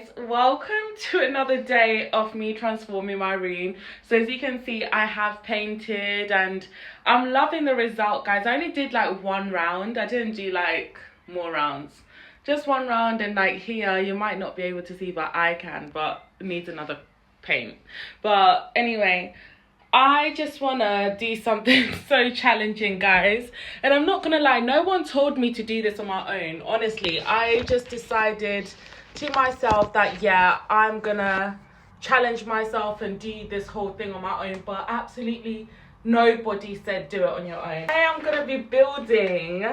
guys, welcome to another day of me transforming my room. So as you can see, I have painted and I'm loving the result, guys. I only did like one round. I didn't do like more rounds, just one round. And like here you might not be able to see, but I can, but it needs another paint. But anyway, I just want to do something so challenging, guys. And I'm not going to lie, no one told me to do this on my own. Honestly, I just decided to myself that, yeah, I'm going to challenge myself and do this whole thing on my own. But absolutely nobody said do it on your own. Today I'm going to be building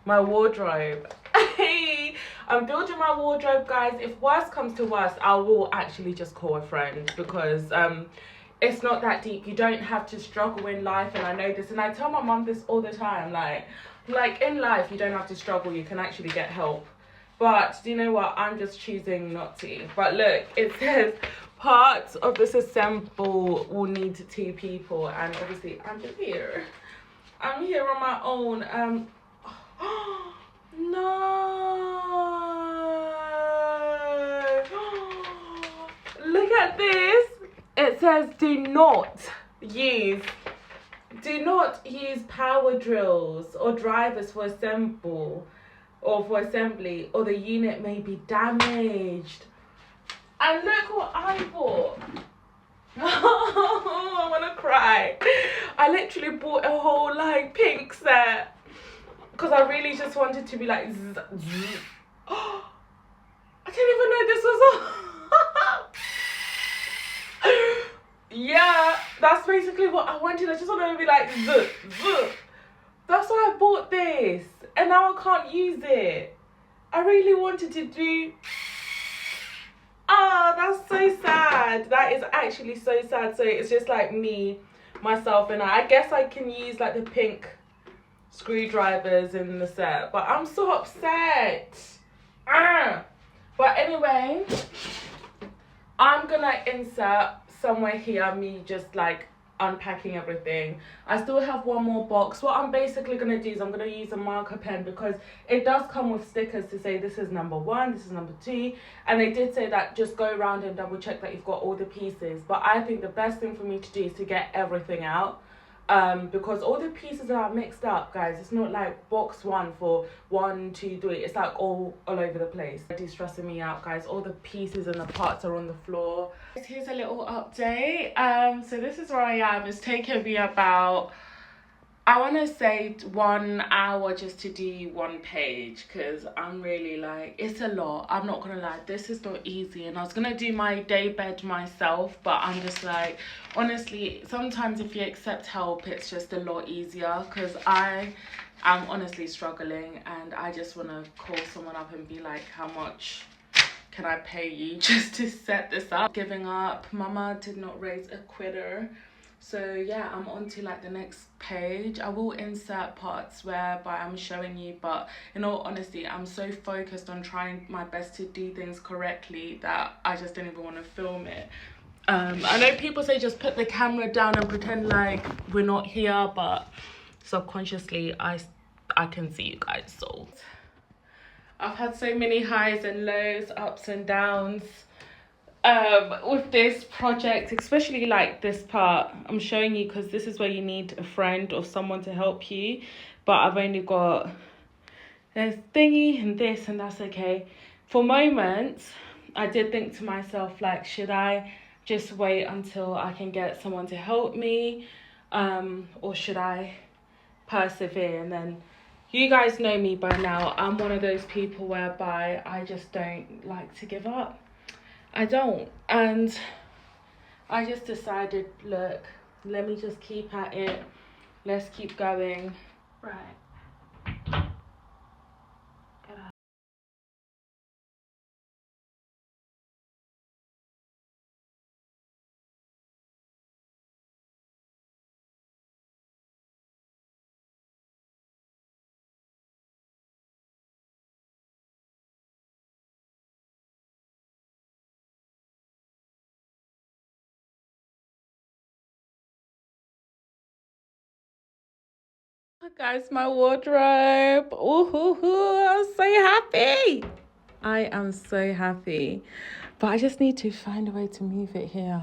my wardrobe. Hey, I'm building my wardrobe, guys. If worst comes to worst, I will actually just call a friend because it's not that deep. You don't have to struggle in life, and I know this, and I tell my mum this all the time, like in life you don't have to struggle, you can actually get help. But do you know what, I'm just choosing not to. But look, it says parts of this assemble will need 2 people, and obviously I'm here on my own. No. Look at this. It says do not use power drills or drivers for assembly, or the unit may be damaged. And look what I bought. Oh, I wanna cry. I literally bought a whole like pink set because I really just wanted to be like zzz, zzz. I didn't even know this was on. Yeah, that's basically what I wanted. I just wanted to be like zzz, zzz. That's why I bought this, and now I can't use it. I really wanted to do. Ah, that's so sad. That is actually so sad. So it's just like me, myself, and I guess I can use like the pink screwdrivers in the set, but I'm so upset. But anyway, I'm gonna insert somewhere here me just like unpacking everything. I still have one more box. What I'm basically gonna do is I'm gonna use a marker pen because it does come with stickers to say this is number 1, this is number 2, and they did say that just go around and double check that you've got all the pieces. But I think the best thing for me to do is to get everything out, because all the pieces are mixed up, guys. It's not like box 1 for 1, 2, 3. It's like all over the place. It's stressing me out, guys. All the pieces and the parts are on the floor. Here's a little update. So this is where I am. It's taken me about, I want to say 1 hour just to do 1 page because I'm really like, it's a lot. I'm not gonna lie, this is not easy. And I was gonna do my day bed myself, but I'm just like, honestly, sometimes if you accept help, it's just a lot easier because I'm honestly struggling, and I just want to call someone up and be like, how much can I pay you just to set this up? Giving up. Mama did not raise a quitter. So yeah, I'm on to like the next page. I will insert parts whereby I'm showing you, but in all honesty, I'm so focused on trying my best to do things correctly that I just don't even want to film it. I know people say just put the camera down and pretend like we're not here, but subconsciously I can see you guys. So I've had so many highs and lows, ups and downs with this project, especially like this part. I'm showing you because this is where you need a friend or someone to help you, but I've only got this thingy and this, and that's okay. For moments I did think to myself, like, should I just wait until I can get someone to help me, or should I persevere? And then you guys know me by now. I'm one of those people whereby I just don't like to give up. I don't. And I just decided, look, let me just keep at it. Let's keep going. Right. Guys, my wardrobe. Ooh, I'm so happy. I am so happy. But I just need to find a way to move it here.